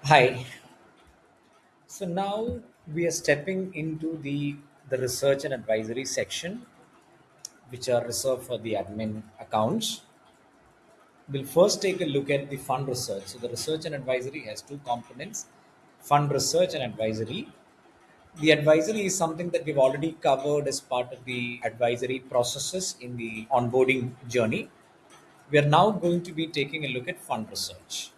Hi. So now we are stepping into the research and advisory section, which are reserved for the admin accounts. We'll first take a look at the fund research. So the research and advisory has two components: fund research and advisory. The advisory is something that we've already covered as part of the advisory processes in the onboarding journey. We are now going to be taking a look at fund research.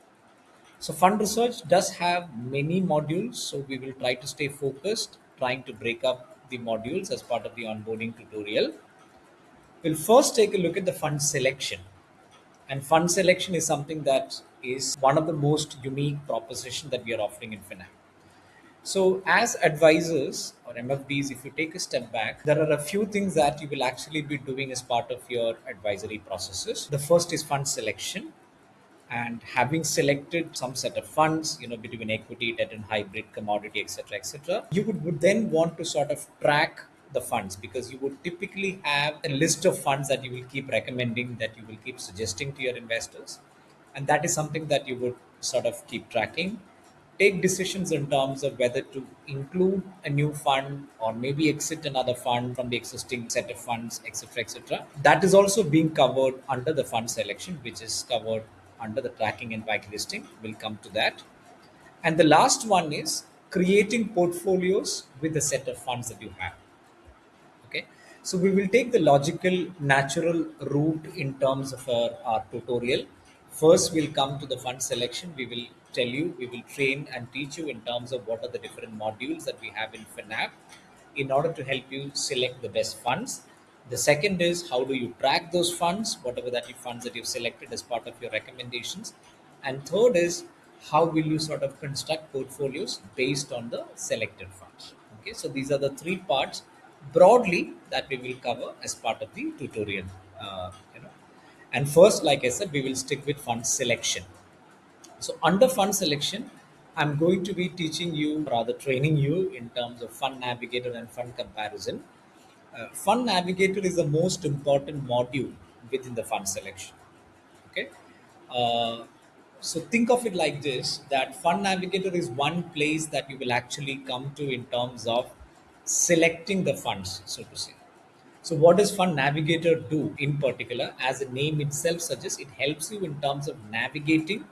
So fund research does have many modules, so we will try to stay focused, trying to break up the modules as part of the onboarding tutorial. We'll first take a look at the fund selection. And fund selection is something that is one of the most unique proposition that we are offering in FinApp. So as advisors or MFDs, if you take a step back, there are a few things that you will actually be doing as part of your advisory processes. The first is fund selection, and having selected some set of funds, between equity, debt and hybrid, commodity, etc., you would then want to sort of track the funds, because you would typically have a list of funds that you will keep recommending, that you will keep suggesting to your investors, and that is something that you would sort of keep tracking, take decisions in terms of whether to include a new fund or maybe exit another fund from the existing set of funds, etc. That is also being covered under the fund selection, which is covered under the tracking and whitelisting. We'll come to that. And the last one is creating portfolios with the set of funds that you have. Okay, so we will take the logical natural route in terms of our tutorial. First we'll come to the fund selection. We will train and teach you in terms of what are the different modules that we have in FinApp in order to help you select the best funds. The second is how do you track those funds, whatever that you funds that you've selected as part of your recommendations. And third is how will you sort of construct portfolios based on the selected funds. Okay, so these are the three parts broadly that we will cover as part of the tutorial. Uh, you know, and first, like I said, we will stick with fund selection. So under fund selection, I'm going to be teaching you, rather training you in terms of Fund Navigator and fund comparison. Fund Navigator is the most important module within the fund selection. Okay. Uh, so think of it like this, that Fund Navigator is one place that you will actually come to in terms of selecting the funds, so to say. So what does Fund Navigator do in particular? As the name itself suggests, it helps you in terms of navigating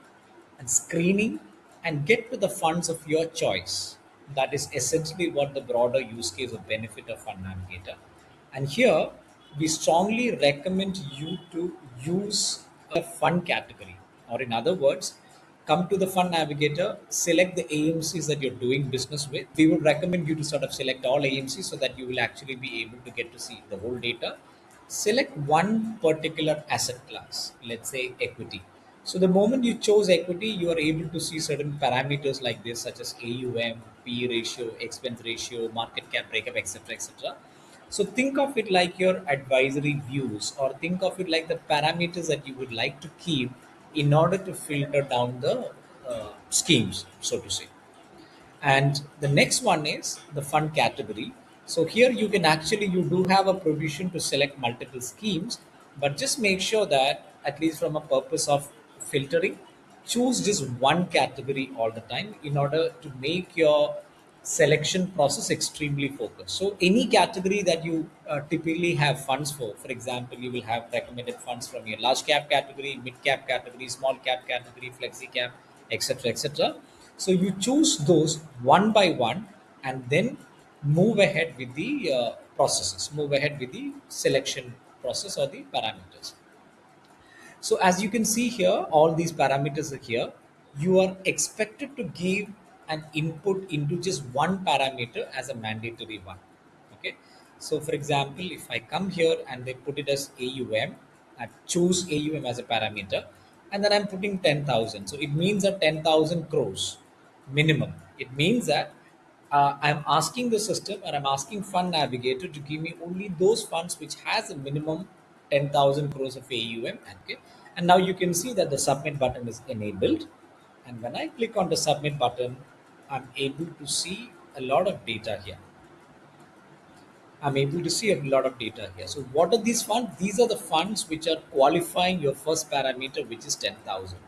and screening and get to the funds of your choice. That is essentially what the broader use case or benefit of Fund Navigator. And here we strongly recommend you to use a fund category, or in other words, come to the Fund Navigator, select the AMCs that you're doing business with. We would recommend you to sort of select all AMCs so that you will actually be able to get to see the whole data. Select one particular asset class, let's say equity. So the moment you chose equity, you are able to see certain parameters like this, such as AUM, P ratio, expense ratio, market cap breakup, etc. So think of it like your advisory views, or think of it like the parameters that you would like to keep in order to filter down the schemes, so to say. And the next one is the fund category. So here you do have a provision to select multiple schemes, but just make sure that, at least from a purpose of filtering, choose just one category all the time in order to make your selection process extremely focused. So any category that you typically have funds for example, you will have recommended funds from your large cap category, mid cap category, small cap category, FlexiCap, etc. So you choose those one by one, and then move ahead with the move ahead with the selection process or the parameters. So as you can see here, all these parameters are here. You are expected to give an input into just one parameter as a mandatory one. Okay. So for example, if I come here and they put it as AUM, I choose AUM as a parameter, and then I'm putting 10,000. So it means that 10,000 crores minimum. It means that I'm asking the system, or I'm asking Fund Navigator to give me only those funds which has a minimum 10,000 crores of AUM. Okay, and now you can see that the submit button is enabled, and when I click on the submit button, I'm able to see a lot of data here. I'm able to see a lot of data here. So what are these funds? These are the funds which are qualifying your first parameter, which is 10,000,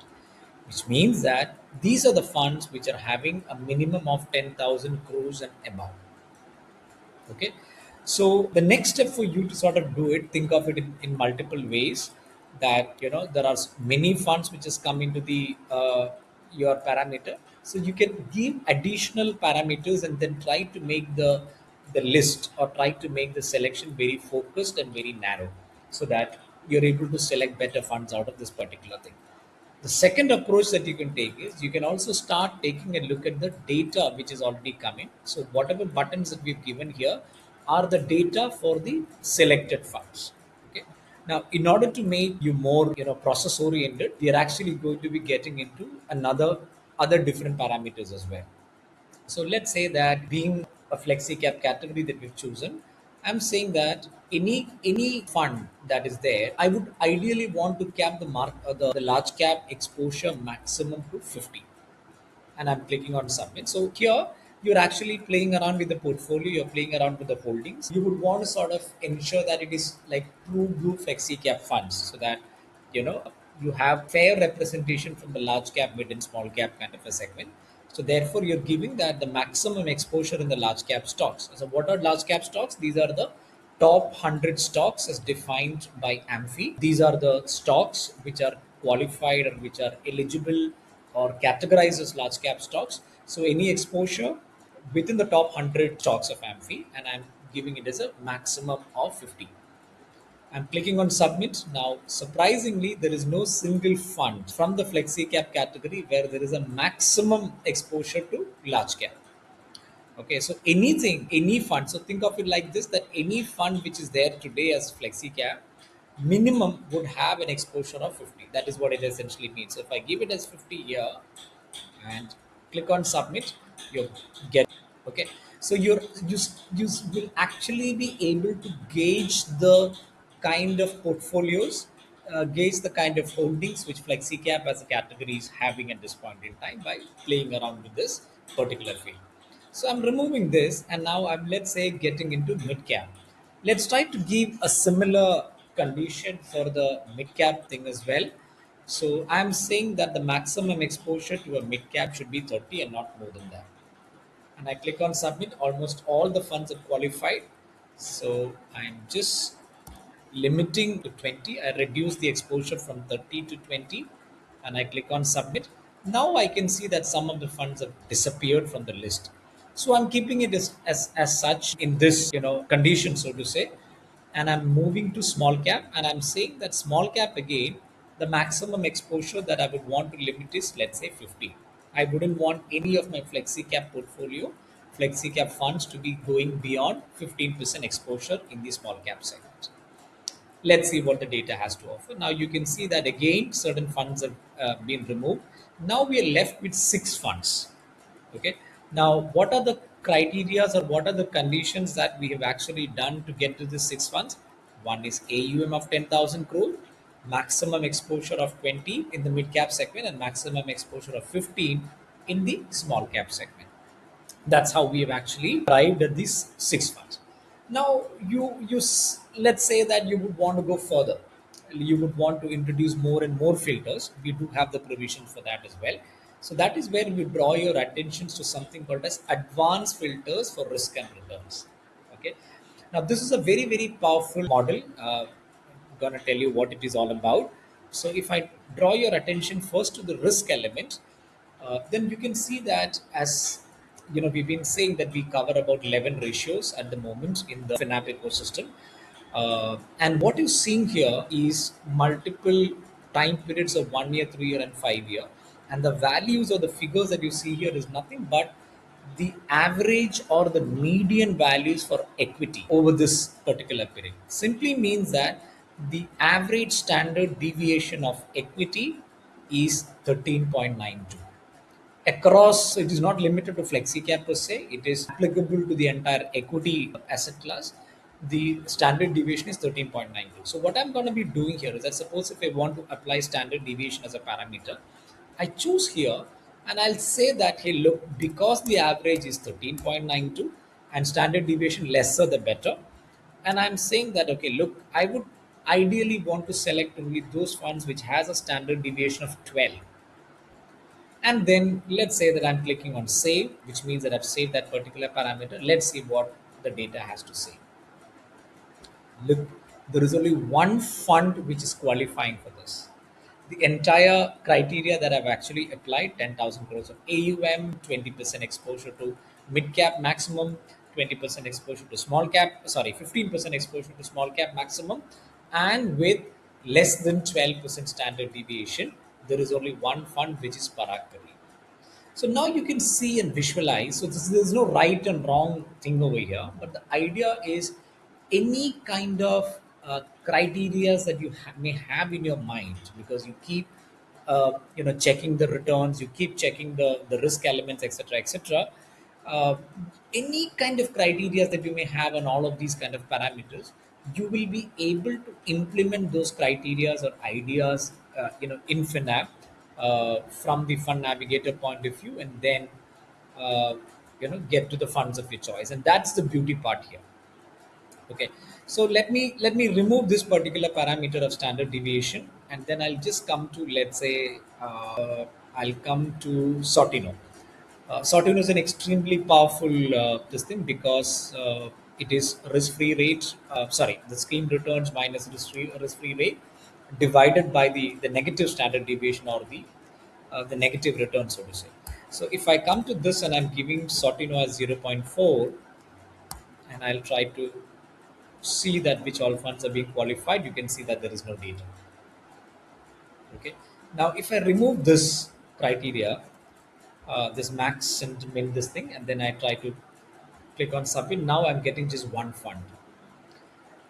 which means that These are the funds which are having a minimum of 10,000 crores and above. Okay, so the next step for you to sort of do it, think of it in multiple ways, that there are many funds which has come into the your parameter. So you can give additional parameters and then try to make the list, or try to make the selection very focused and very narrow, so that you're able to select better funds out of this particular thing. The second approach that you can take is you can also start taking a look at the data which is already coming. So whatever buttons that we've given here are the data for the selected funds. Okay. Now, in order to make you more process oriented, we are actually going to be getting into another other different parameters as well. So let's say that being a FlexiCap category that we've chosen, I'm saying that any fund that is there, I would ideally want to cap the large cap exposure maximum to 50, and I'm clicking on submit. So here you're actually playing around with the portfolio, you're playing around with the holdings. You would want to sort of ensure that it is like true blue flexi cap funds, so that you know you have fair representation from the large cap, mid and small cap kind of a segment. So therefore you're giving that the maximum exposure in the large cap stocks. So what are large cap stocks? These are the top 100 stocks as defined by AMFI. These are the stocks which are qualified or which are eligible or categorized as large cap stocks. So any exposure within the top 100 stocks of AMFI, and I'm giving it as a maximum of 50. I'm clicking on submit. Now, surprisingly, there is no single fund from the FlexiCap category where there is a maximum exposure to large cap. Okay, so any fund, so think of it like this, that any fund which is there today as FlexiCap, minimum would have an exposure of 50. That is what it essentially means. So if I give it as 50 here and click on submit, you get, okay. So you will actually be able to gauge the kind of portfolios, gauge the kind of holdings which FlexiCap as a category is having at this point in time by playing around with this particular field. So I'm removing this, and now I'm, let's say, getting into mid cap. Let's try to give a similar condition for the mid cap thing as well. So I'm saying that the maximum exposure to a mid cap should be 30 and not more than that. And I click on submit. Almost all the funds are qualified. So I'm just limiting to 20. I reduce the exposure from 30 to 20, and I click on submit. Now I can see that some of the funds have disappeared from the list. So I'm keeping it as such in this condition, so to say. And I'm moving to small cap, and I'm saying that small cap again, the maximum exposure that I would want to limit is, let's say, 50. I wouldn't want any of my FlexiCap portfolio, FlexiCap funds to be going beyond 15% exposure in the small cap segment. Let's see what the data has to offer. Now you can see that again certain funds have been removed. Now we are left with 6 funds. Okay. Now what are the criterias, or what are the conditions that we have actually done to get to the 6 funds? One is AUM of 10,000 crore, maximum exposure of 20 in the mid cap segment, and maximum exposure of 15 in the small cap segment. That's how we have actually arrived at these 6 funds. Now let's say that you would want to go further. You would want to introduce more and more filters. We do have the provision for that as well. So that is where we draw your attentions to something called as advanced filters for risk and returns. Okay. Now this is a very very powerful model. Going to tell you what it is all about. So if I draw your attention first to the risk element, then you can see that, as we've been saying that we cover about 11 ratios at the moment in the FinApp ecosystem. And what you're seeing here is multiple time periods of 1 year, 3 year, and 5 year. And the values or the figures that you see here is nothing but the average or the median values for equity over this particular period. Simply means that the average standard deviation of equity is 13.92 across. So it is not limited to FlexiCap per se, it is applicable to the entire equity asset class. The standard deviation is 13.92. So what I'm going to be doing here is that, suppose if I want to apply standard deviation as a parameter, I choose here, and I'll say that, hey, look, because the average is 13.92 and standard deviation lesser the better. And I'm saying that, okay, look, I would ideally want to select only those funds which has a standard deviation of 12. And then let's say that I'm clicking on save, which means that I've saved that particular parameter. Let's see what the data has to say. Look, there is only one fund which is qualifying for this. The entire criteria that I've actually applied, 10,000 crores of AUM, 20% exposure to mid cap maximum, 20% exposure to small cap, sorry, 15% exposure to small cap maximum, and with less than 12% standard deviation, there is only one fund which is Parakari. So now you can see and visualize. So there's no right and wrong thing over here, but the idea is any kind of criteria that you may have in your mind, because you keep checking the returns, you keep checking the risk elements, etc., etc. uh, any kind of criteria that you may have on all of these kind of parameters, you will be able to implement those criteria or ideas in FinApp from the Fund Navigator point of view, and then get to the funds of your choice. And that's the beauty part here. Okay, so let me remove this particular parameter of standard deviation, and then I'll just come to, let's say, I'll come to Sortino. Sortino is an extremely powerful this thing, because it is risk-free rate. Sorry, the scheme returns minus risk-free rate divided by the negative standard deviation, or the negative return, so to say. So if I come to this and I'm giving Sortino as 0.4, and I'll try to see that which all funds are being qualified, you can see that there is no data. Okay. Now, if I remove this criteria, this max and min, this thing, and then I try to click on submit, now I'm getting just one fund.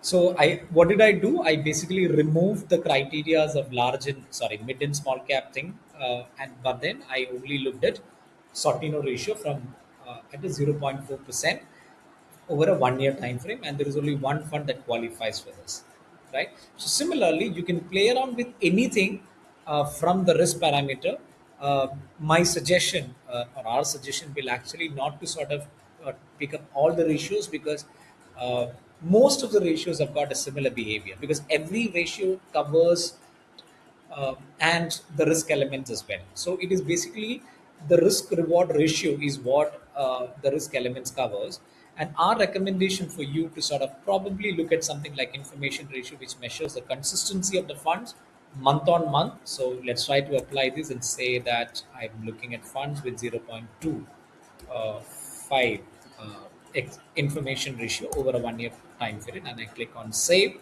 So what did I do? I basically removed the criterias of large and, sorry, mid and small cap thing, and but then I only looked at Sortino ratio from at a 0.4% over a 1 year time frame, and there is only one fund that qualifies for this, right? So similarly, you can play around with anything from the risk parameter. My suggestion, or our suggestion, will actually not to sort of pick up all the ratios, because uh, most of the ratios have got a similar behavior, because every ratio covers and the risk elements as well. So it is basically the risk reward ratio is what the risk elements covers. And our recommendation for you to sort of probably look at something like information ratio, which measures the consistency of the funds month on month. So let's try to apply this and say that I'm looking at funds with 0.2 5 information ratio over a 1 year time period, and I click on save,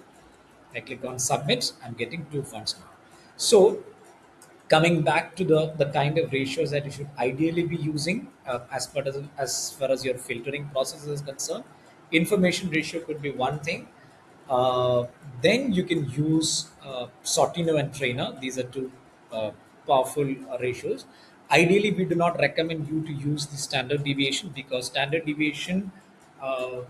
I click on submit, I'm getting two funds now. So coming back to the kind of ratios that you should ideally be using, as far as your filtering process is concerned, information ratio could be one thing. uh, then you can use Sortino and Treynor. These are two uh, powerful ratios. Ideally, we do not recommend you to use the standard deviation, because standard deviation uh,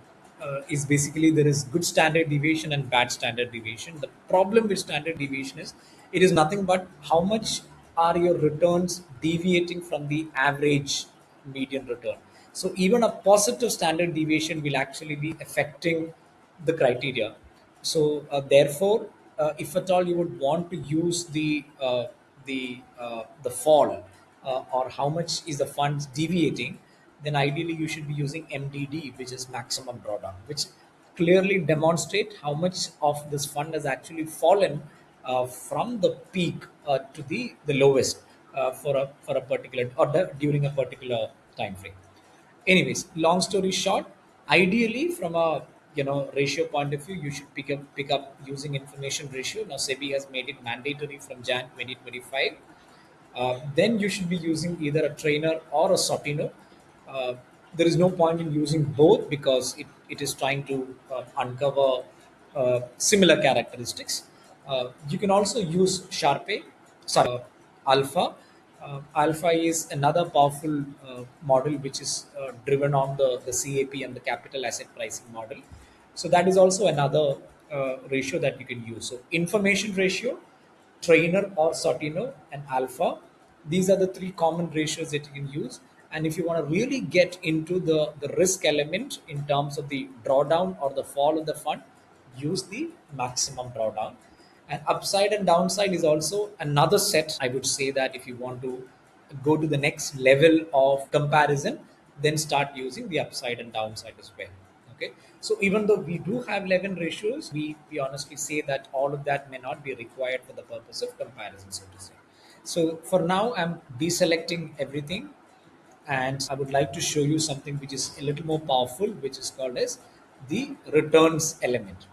is basically, there is good standard deviation and bad standard deviation. The problem with standard deviation is it is nothing but how much are your returns deviating from the average median return. So even a positive standard deviation will actually be affecting the criteria. So therefore, if at all you would want to use the fall, or how much is the funds deviating, then ideally you should be using MDD, which is maximum drawdown, which clearly demonstrate how much of this fund has actually fallen from the peak to the lowest for a particular, or during a particular time frame. Anyways, long story short, ideally from a ratio point of view, you should pick up using information ratio. Now SEBI has made it mandatory from Jan 2025. Then you should be using either a Treynor or a Sortino. Uh, there is no point in using both, because it is trying to uncover similar characteristics. You can also use Sharpe, sorry, Alpha. Alpha is another powerful model which is driven on the CAP and the capital asset pricing model. So that is also another ratio that you can use. So information ratio, Treynor or Sortino, and Alpha. These are the three common ratios that you can use. And if you want to really get into the risk element in terms of the drawdown or the fall of the fund, use the maximum drawdown. And upside and downside is also another set. I would say that if you want to go to the next level of comparison, then start using the upside and downside as well. Okay. So even though we do have 11 ratios, we honestly say that all of that may not be required for the purpose of comparison, so to say. So for now, I'm deselecting everything, and I would like to show you something which is a little more powerful, which is called as the returns element.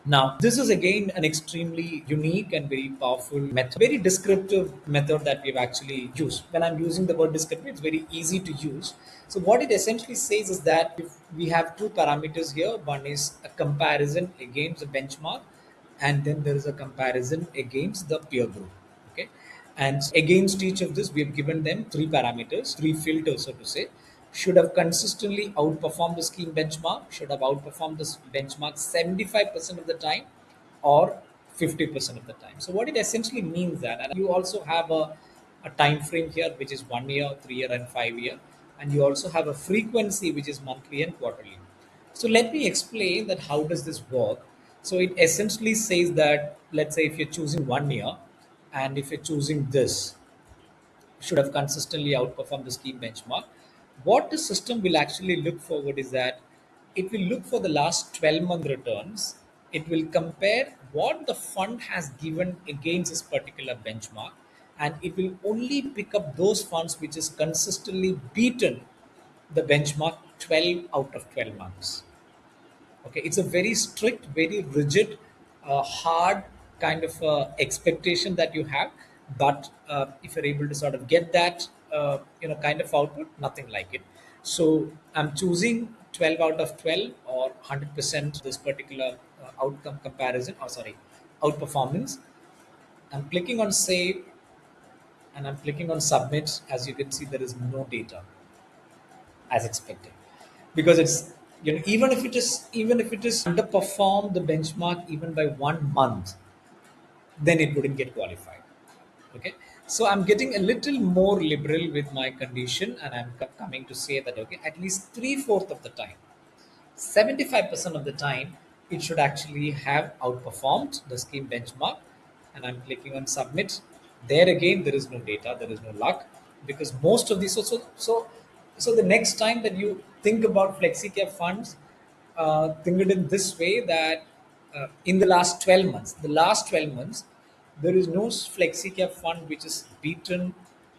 Now, this is again an extremely unique and very powerful method, very descriptive method that we've actually used. When I'm using the word descriptive, it's very easy to use. So, what it essentially says is that if we have two parameters here, one is a comparison against the benchmark, and then there is a comparison against the peer group. Okay. And against each of this, we have given them three parameters, three filters, so to say. Should have consistently outperformed the scheme benchmark, should have outperformed this benchmark 75% of the time, or 50% of the time. So what it essentially means that, and you also have a time frame here, which is 1 year, 3 year, and 5 year, and you also have a frequency which is monthly and quarterly. So let me explain that how does this work. So it essentially says that, let's say if you're choosing 1 year, and if you're choosing this, should have consistently outperformed the scheme benchmark. What the system will actually look forward is that it will look for the last 12-month returns. It will compare what the fund has given against this particular benchmark, and it will only pick up those funds which is consistently beaten the benchmark 12 out of 12 months. Okay, it's a very strict, very rigid, hard kind of expectation that you have. But if you're able to sort of get that, kind of output, nothing like it. So I'm choosing 12 out of 12 or 100% this particular outcome comparison, or sorry, outperformance. I'm clicking on save, and I'm clicking on submit. As you can see, there is no data as expected, because it's, even if it is underperformed the benchmark even by 1 month, then it wouldn't get qualified. Okay. So I'm getting a little more liberal with my condition, and I'm coming to say that, okay, at least three-fourth of the time, 75% of the time, it should actually have outperformed the scheme benchmark. And I'm clicking on submit. There again, there is no data, there is no luck, because most of these. So the next time that you think about FlexiCap funds, think it in this way that in the last 12 months, there is no FlexiCap fund which is beaten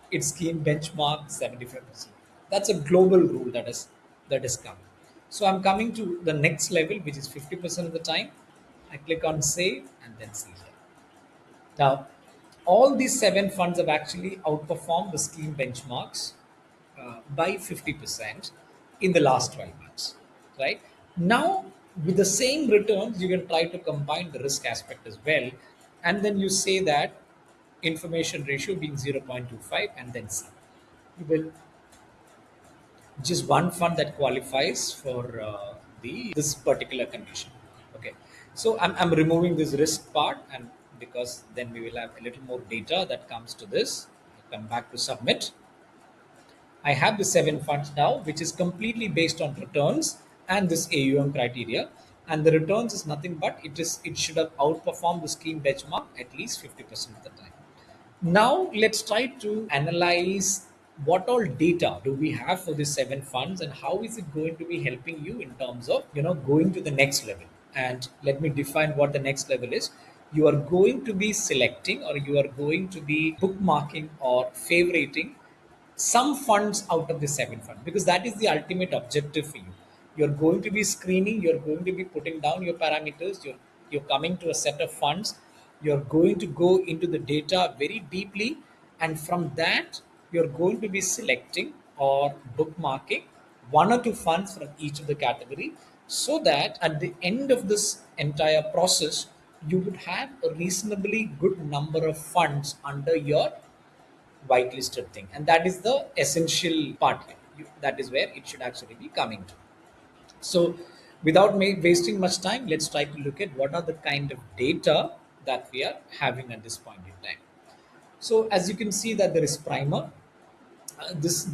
its scheme benchmark 75%. That's a global rule that is come. So I'm coming to the next level, which is 50% of the time. I click on save and then see here. Now, all these seven funds have actually outperformed the scheme benchmarks by 50% in the last 12 months, right? Now, with the same returns, you can try to combine the risk aspect as well. And then you say that information ratio being 0.25, and then see. You will just one fund that qualifies for the this particular condition. Okay, so I'm removing this risk part, and because then we will have a little more data that comes to this. I come back to submit. I have the seven funds now, which is completely based on returns and this AUM criteria. And the returns is nothing but it should have outperformed the scheme benchmark at least 50% of the time. Now let's try to analyze what all data do we have for these seven funds, and how is it going to be helping you in terms of going to the next level. And let me define what the next level is. You are going to be selecting, or you are going to be bookmarking or favoriting some funds out of the seven funds, because that is the ultimate objective for you. You're going to be screening, you're going to be putting down your parameters, you're coming to a set of funds, you're going to go into the data very deeply, and from that you're going to be selecting or bookmarking one or two funds from each of the category, so that at the end of this entire process you would have a reasonably good number of funds under your whitelisted thing. And that is the essential part here. That is where it should actually be coming to. So without wasting much time, let's try to look at what are the kind of data that we are having at this point in time. So as you can see that there is primer. This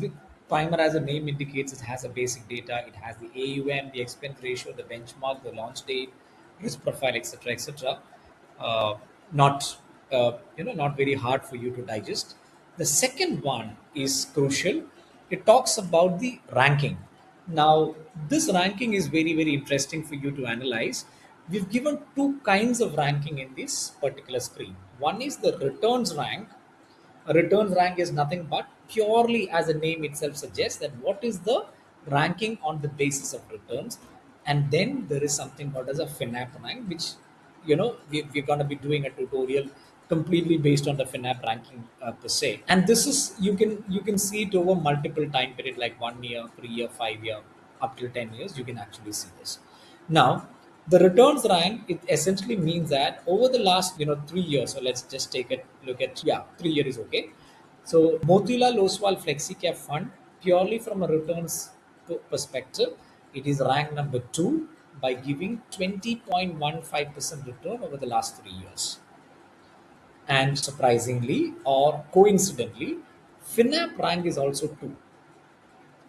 primer, as the name indicates, it has a basic data. It has the AUM, the expense ratio, the benchmark, the launch date, risk profile, etc., etc. Not not very hard for you to digest. The second one is crucial. It talks about the ranking. Now, this ranking is very, very interesting for you to analyze. We've given two kinds of ranking in this particular screen. One is the returns rank. A returns rank is nothing but purely, as the name itself suggests, that what is the ranking on the basis of returns. And then there is something called as a FinApp rank, which we're going to be doing a tutorial completely based on the FinApp ranking per se. And this is you can see it over multiple time period, like 1 year, 3 year, 5 year, up till 10 years. You can actually see this. Now, the returns rank, it essentially means that over the last 3 years. So let's just take a look at, yeah, 3 year is okay. So Motilal Oswal FlexiCap Fund, purely from a returns perspective, it is ranked number two by giving 20.15% return over the last 3 years. And surprisingly or coincidentally, FinApp rank is also two.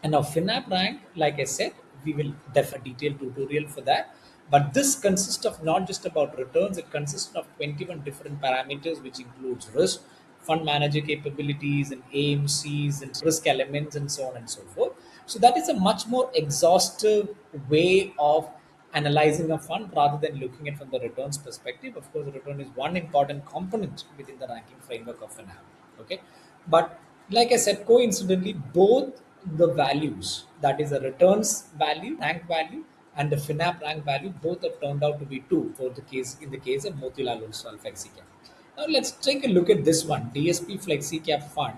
And now FinApp rank, like I said, we will definitely detailed tutorial for that. But this consists of not just about returns, it consists of 21 different parameters, which includes risk, fund manager capabilities, and AMCs, and risk elements, and so on and so forth. So that is a much more exhaustive way of analyzing a fund rather than looking at from the returns perspective. Of course, the return is one important component within the ranking framework of an app. Okay, but like I said, coincidentally, both the values, that is a returns value, rank value, and the FinApp rank value, both have turned out to be two for the case in the case of Motilal Oswal FlexiCap. Now let's take a look at this one, DSP FlexiCap Fund.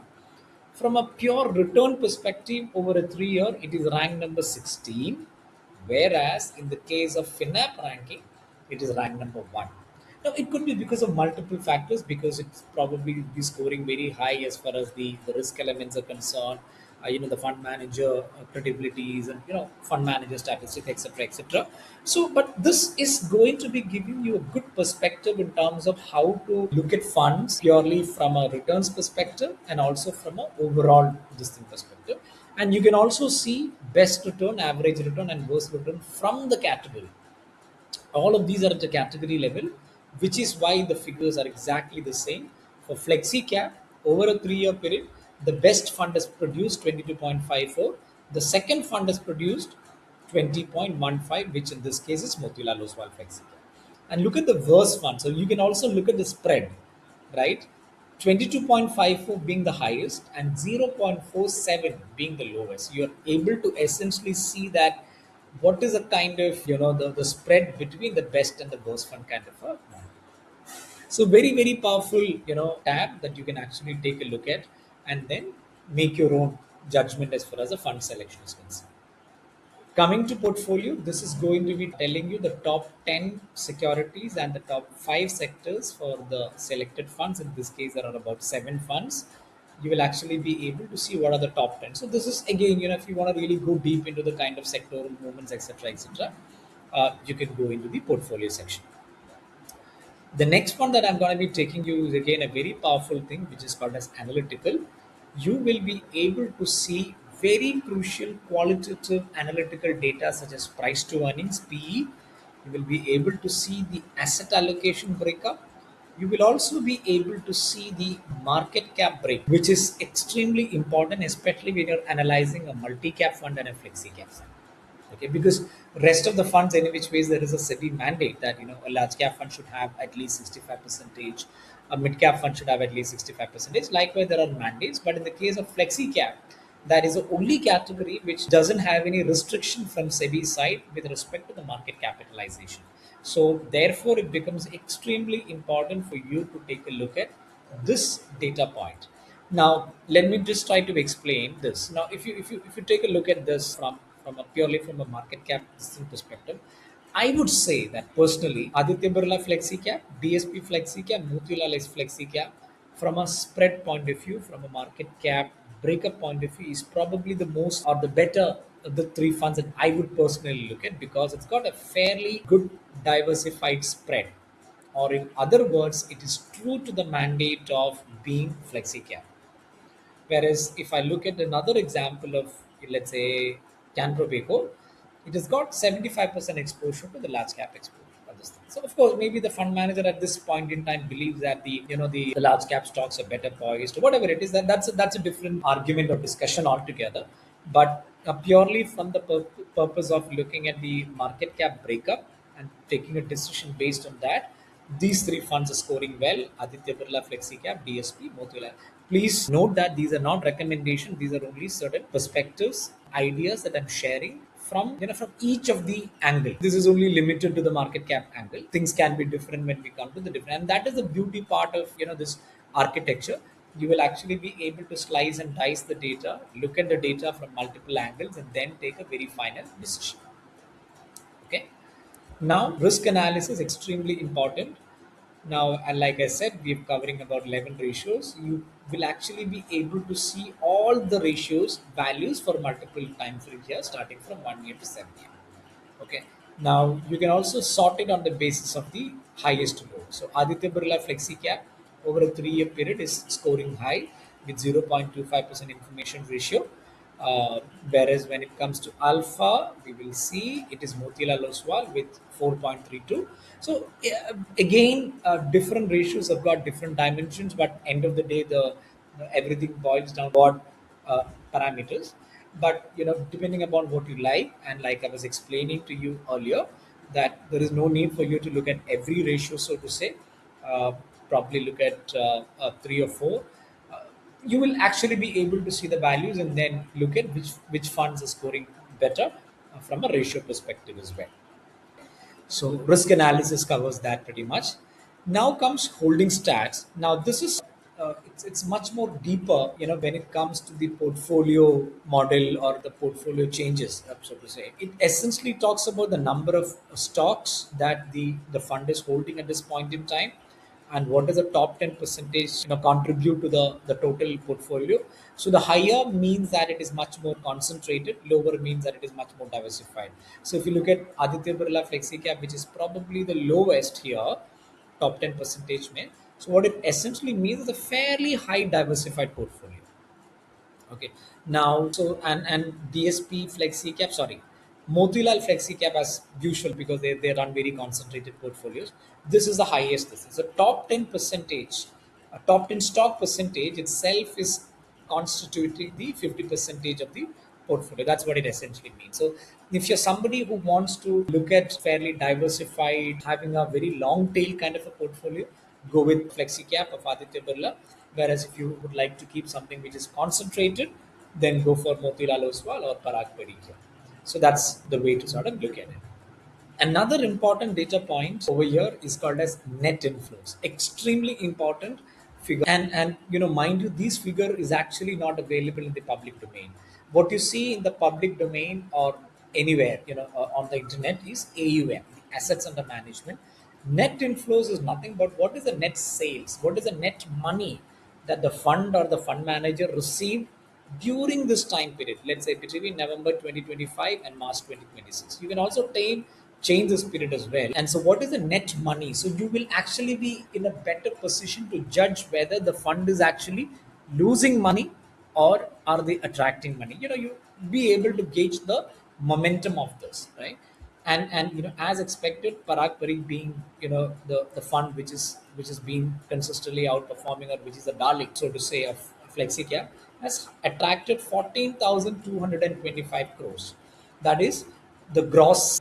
From a pure return perspective, over a 3 year, it is ranked number 16, whereas in the case of FinApp ranking, it is ranked number one. Now, it could be because of multiple factors, because it's probably be scoring very high as far as the risk elements are concerned, the fund manager credibilities, and fund manager statistics, etc., etc. So, but this is going to be giving you a good perspective in terms of how to look at funds purely from a returns perspective and also from a overall distinct perspective. And you can also see best return, average return, and worst return from the category. All of these are at the category level, which is why the figures are exactly the same. For FlexiCap, over a 3 year period, the best fund has produced 22.54. The second fund has produced 20.15, which in this case is Motilal Oswal FlexiCap. And look at the worst fund. So you can also look at the spread, right? 22.54 being the highest and 0.47 being the lowest. You're able to essentially see that what is a kind of the spread between the best and the worst fund kind of a. So very, very powerful tab that you can actually take a look at and then make your own judgment as far as the fund selection is concerned. Coming to portfolio, this is going to be telling you the top 10 securities and the top 5 sectors for the selected funds. In this case, there are about 7 funds. You will actually be able to see what are the top 10. So this is again, if you want to really go deep into the kind of sectoral movements, etc., etc., you can go into the portfolio section. The next one that I'm going to be taking you is again a very powerful thing, which is called as analytical. You will be able to see very crucial qualitative analytical data such as price to earnings (PE). You will be able to see the asset allocation breakup. You will also be able to see the market cap break, which is extremely important, especially when you're analyzing a multi-cap fund and a flexi-cap fund. Okay, because rest of the funds, any which ways, there is a SEBI mandate that a large cap fund should have at least 65 percentage, a mid cap fund should have at least 65 percentage. Likewise, there are mandates, but in the case of flexi cap, that is the only category which doesn't have any restriction from SEBI side with respect to the market capitalization. So therefore, it becomes extremely important for you to take a look at this data point. Now, let me just try to explain this. Now, if you take a look at this from a purely from a market cap perspective, I would say that personally, Aditya Birla FlexiCap, DSP FlexiCap, Motilal is FlexiCap, from a spread point of view, from a market cap breakup point of view, is probably the most or the better of the three funds that I would personally look at, because it's got a fairly good diversified spread, or in other words, it is true to the mandate of being FlexiCap. Whereas if I look at another example of, let's say, Canprobeco, it has got 75% exposure to the large cap exposure, this thing. So of course, maybe the fund manager at this point in time believes that the large cap stocks are better poised, whatever it is. That's a different argument or discussion altogether. But purely from the purpose of looking at the market cap breakup and taking a decision based on that, these three funds are scoring well: Aditya Birla FlexiCap, DSP, Motilal. Please note that these are not recommendations; these are only certain perspectives, ideas that I'm sharing from each of the angle. This is only limited to the market cap angle. Things can be different when we come to the different, and that is the beauty part of this architecture. You will actually be able to slice and dice the data, look at the data from multiple angles, and then take a very final decision. Okay. Now, risk analysis is extremely important. Now, and like I said, we're covering about 11 ratios. You will actually be able to see all the ratios values for multiple time frames here, starting from 1 year to 7 year. Okay. Now you can also sort it on the basis of the highest row. So Aditya Birla FlexiCap over a 3 year period is scoring high with 0.25% information ratio. Whereas when it comes to alpha, we will see it is Motilal Oswal with 4.32. So again, different ratios have got different dimensions, but end of the day, everything boils down to what parameters. But depending upon what you like, and like I was explaining to you earlier, that there is no need for you to look at every ratio, so to say. uh, Probably look at three or four. uh, you will actually be able to see the values and then look at which funds are scoring better from a ratio perspective as well. So risk analysis covers that pretty much. Now comes holding stats. Now this is it's much more deeper, when it comes to the portfolio model or the portfolio changes, so to say. It essentially talks about the number of stocks that the fund is holding at this point in time, and what is the top 10 percentage contribute to the total portfolio. So the higher means that it is much more concentrated, lower means that it is much more diversified. So if you look at Aditya Birla FlexiCap, which is probably the lowest here, top 10 percentage mein, so what it essentially means is a fairly high diversified portfolio. Okay. Now, so and DSP FlexiCap, sorry, Motilal FlexiCap as usual, because they run very concentrated portfolios. This is the highest. This is a top 10 percentage. A top 10 stock percentage itself is constituting the 50 percentage of the portfolio. That's what it essentially means. So if you're somebody who wants to look at fairly diversified, having a very long tail kind of a portfolio, go with FlexiCap of Aditya Birla. Whereas if you would like to keep something which is concentrated, then go for Motilal Oswal or Parag Parikh. So that's the way to sort of look at it. Another important data point over here is called as net inflows. Extremely important figure. And mind you, this figure is actually not available in the public domain. What you see in the public domain or anywhere, on the internet is AUM, assets under management. Net inflows is nothing but what is the net sales, what is the net money that the fund or the fund manager received during this time period, let's say between November 2025 and March 2026. You can also change this period as well. And so what is the net money? So you will actually be in a better position to judge whether the fund is actually losing money or are they attracting money. You be able to gauge the momentum of this, right? And as expected, Parag Parikh being the fund which is being consistently outperforming, or which is the darling, so to say, of FlexiCap, has attracted 14,225 crores. That is the gross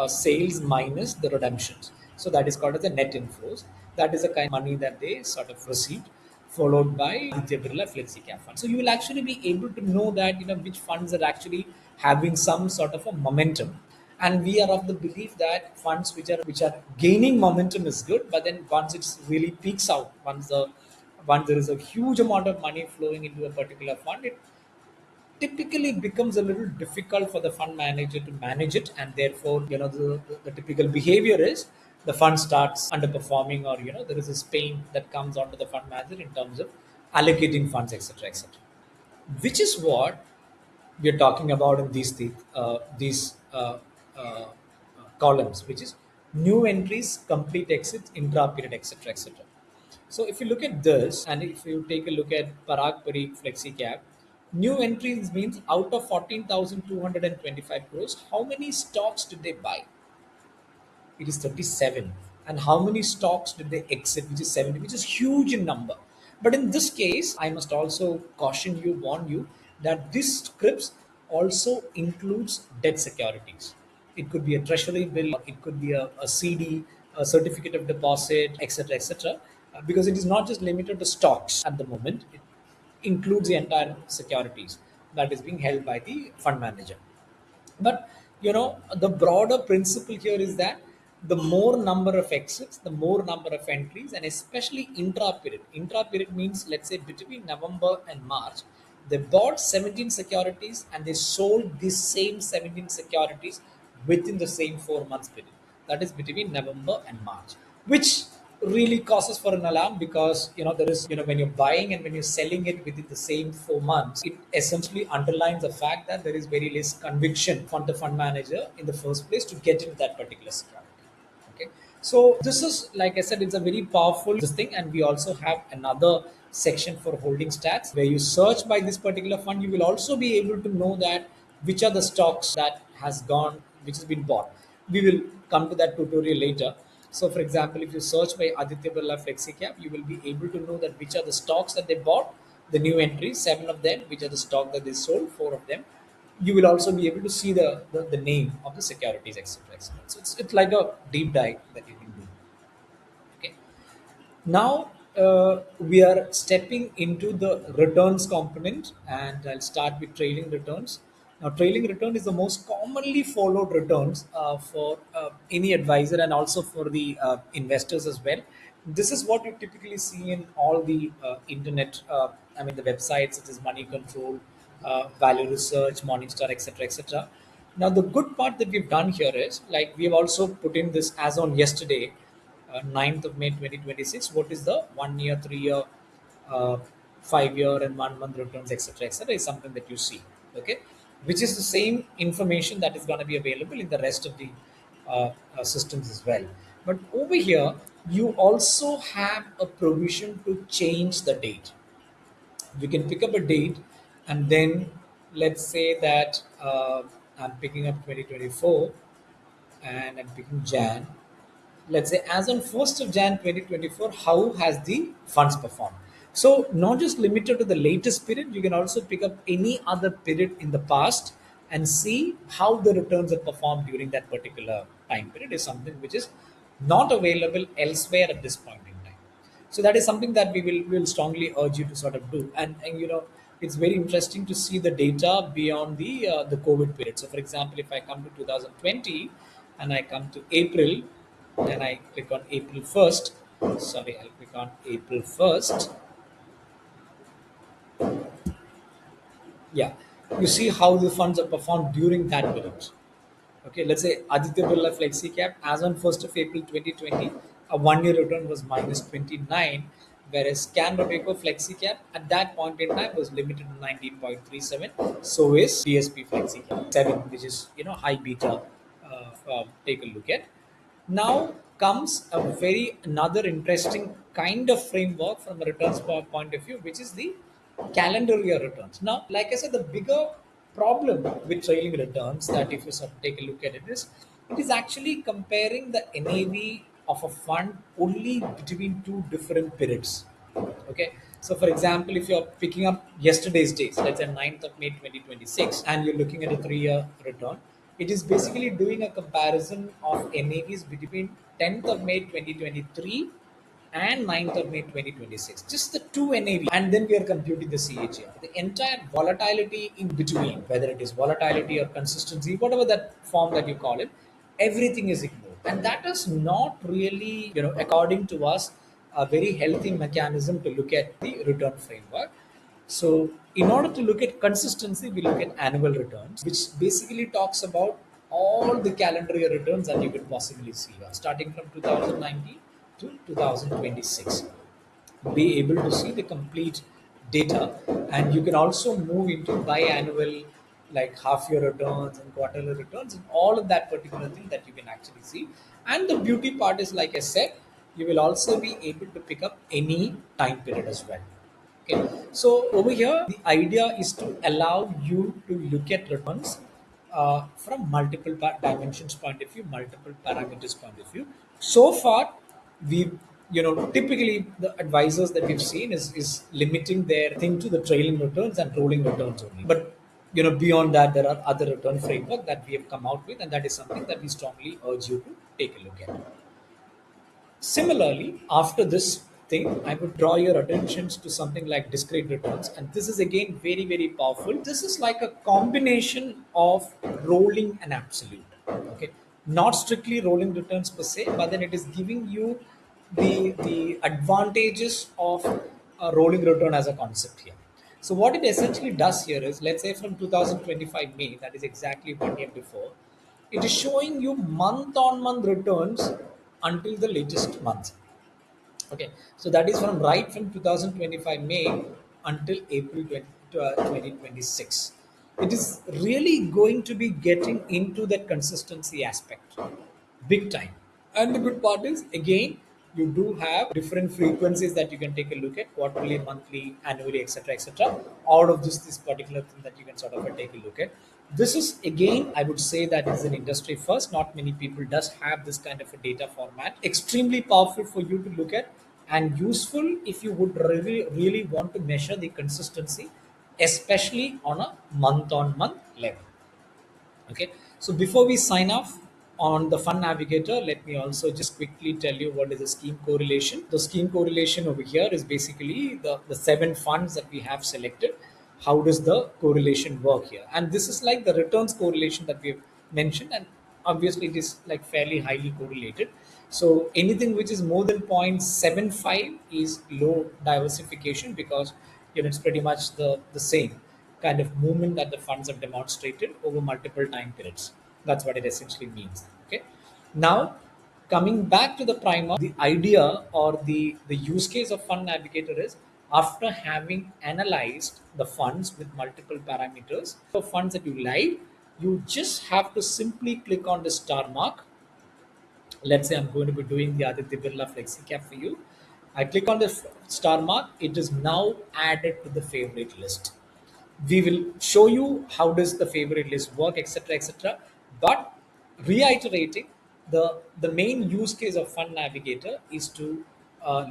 sales minus the redemptions. So that is called as the net inflows. That is the kind of money that they sort of received, followed by Aditya Birla FlexiCap fund. So you will actually be able to know that which funds are actually having some sort of a momentum. And we are of the belief that funds which are gaining momentum is good, but then once it really peaks out, once there is a huge amount of money flowing into a particular fund, it typically becomes a little difficult for the fund manager to manage it, and therefore the typical behavior is the fund starts underperforming, or there is this pain that comes onto the fund manager in terms of allocating funds, etc., etc., which is what we are talking about in these columns, which is new entries, complete exits, intra-period, etc., etc. So if you look at this, and if you take a look at Parag Parikh FlexiCap, new entries means out of 14,225 crores, how many stocks did they buy? it is 37. And how many stocks did they exit, which is 70, which is huge in number. But in this case, I must also caution you, warn you, that this scripts also includes debt securities. It could be a treasury bill, it could be a CD, a certificate of deposit, etc., etc. Because it is not just limited to stocks at the moment. It includes the entire securities that is being held by the fund manager. But the broader principle here is that the more number of exits, the more number of entries, and especially intra-period. Intra-period means, let's say, between November and March, they bought 17 securities and they sold these same 17 securities within the same 4 months period. That is between November and March, which really causes for an alarm, because there is, when you're buying and when you're selling it within the same 4 months, it essentially underlines the fact that there is very less conviction from the fund manager in the first place to get into that particular security. Okay, so this is, like I said, it's a very powerful this thing. And we also have another section for holding stats, where you search by this particular fund. You will also be able to know that which are the stocks that has gone, which has been bought. We will come to that tutorial later. So for example, if you search by Aditya Birla FlexiCap, you will be able to know that which are the stocks that they bought, the new entries, 7 of them, which are the stock that they sold, 4 of them. You will also be able to see the name of the securities, etc., etc. So it's like a deep dive that you can do. Okay. Now we are stepping into the returns component, and I'll start with trailing returns. Now, trailing return is the most commonly followed returns for any advisor, and also for the investors as well. This is what you typically see in all the internet, I mean, the websites such as Money Control, Value Research, Morningstar, etc., etc. Now, the good part that we've done here is, like, we have also put in this as on yesterday, 9th of May 2026, what is the 1 year, 3 year, 5 year, and 1 month returns, etc., etc., is something that you see. Okay, which is the same information that is going to be available in the rest of the systems as well. But over here, you also have a provision to change the date. You can pick up a date, and then let's say that I'm picking up 2024 and I'm picking Jan. Let's say as on 1st of Jan 2024, how has the funds performed? So not just limited to the latest period, you can also pick up any other period in the past and see how the returns have performed during that particular time period, is something which is not available elsewhere at this point in time. So that is something that we will strongly urge you to sort of do. And it's very interesting to see the data beyond the COVID period. So for example, if I come to 2020 and I come to April, and I click on April 1st, sorry, I'll click on April 1st. Yeah, you see how the funds are performed during that period. Okay, let's say Aditya Birla FlexiCap as on 1st of April 2020, a 1 year return was minus 29, whereas Can Robeco FlexiCap at that point in time was limited to 19.37. So is DSP FlexiCap 7, which is high beta. Take a look at. Now comes a very another interesting kind of framework from a returns point of view, which is the calendar year returns. Now, like I said, the bigger problem with trailing returns, that if you sort of take a look at it, is it is actually comparing the NAV of a fund only between two different periods. Okay. So, for example, if you're picking up yesterday's dates, let's say 9th of May 2026, and you're looking at a 3 year return, it is basically doing a comparison of NAVs between 10th of May 2023 and 9th of May 2026. Just the two NAV. And then we are computing the CAGR. The entire volatility in between, whether it is volatility or consistency, whatever that form that you call it, everything is ignored. And that is not really, according to us, a very healthy mechanism to look at the return framework. So, in order to look at consistency, we look at annual returns, which basically talks about all the calendar year returns that you could possibly see, starting from 2019 to 2026. Be able to see the complete data, and you can also move into biannual, like half year returns and quarterly returns, and all of that particular thing that you can actually see. And the beauty part is, like I said, you will also be able to pick up any time period as well. Okay, so over here the idea is to allow you to look at returns from multiple dimensions point of view, multiple parameters point of view. So far, we, typically the advisors that we've seen is limiting their thing to the trailing returns and rolling returns only. But beyond that, there are other return framework that we have come out with, and that is something that we strongly urge you to take a look at. Similarly, after this thing, I would draw your attentions to something like discrete returns. And this is again very, very powerful. This is like a combination of rolling and absolute. Okay. Not strictly rolling returns per se, but then it is giving you the advantages of a rolling return as a concept here. So what it essentially does here is, let's say from 2025 May, that is exactly 1 year before, it is showing you month on month returns until the latest month. Okay, so that is from 2025 May until April 2026. It is really going to be getting into that consistency aspect big time. And the good part is, again, you do have different frequencies that you can take a look at: quarterly, monthly, annually, etc., etc. Out of this particular thing that you can sort of take a look at. This is again, I would say that is an industry first. Not many people does have this kind of a data format. Extremely powerful for you to look at, and useful if you would really want to measure the consistency, especially on a month on month level. Okay, so before we sign off on the Fund Navigator, let me also just quickly tell you what is the scheme correlation. The scheme correlation over here is basically the 7 funds that we have selected. How does the correlation work here? And this is like the returns correlation that we've mentioned, and obviously it is like fairly highly correlated. So anything which is more than 0.75 is low diversification, because it's pretty much the same kind of movement that the funds have demonstrated over multiple time periods. That's what it essentially means. Okay. Now, coming back to the primer, the idea or the use case of Fund Navigator is, after having analyzed the funds with multiple parameters, for funds that you like, you just have to simply click on the star mark. Let's say I'm going to be doing the Aditya Birla FlexiCap for you. I click on the star mark. It is now added to the favorite list. We will show you how does the favorite list work, etc., etc. But reiterating, the main use case of Fund Navigator is to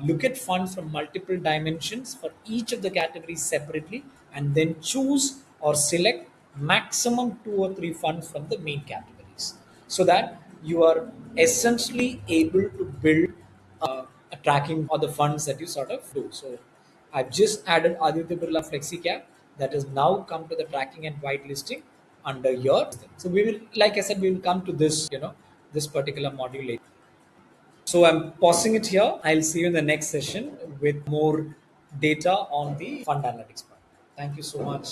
look at funds from multiple dimensions for each of the categories separately, and then choose or select maximum 2 or 3 funds from the main categories, so that you are essentially able to build a tracking or the funds that you sort of do. So I've just added Aditya Birla FlexiCap that has now come to the tracking and whitelisting under your. So we will, like I said, we will come to this, this particular module later. So I'm pausing it here. I'll see you in the next session with more data on the fund analytics part. Thank you so much.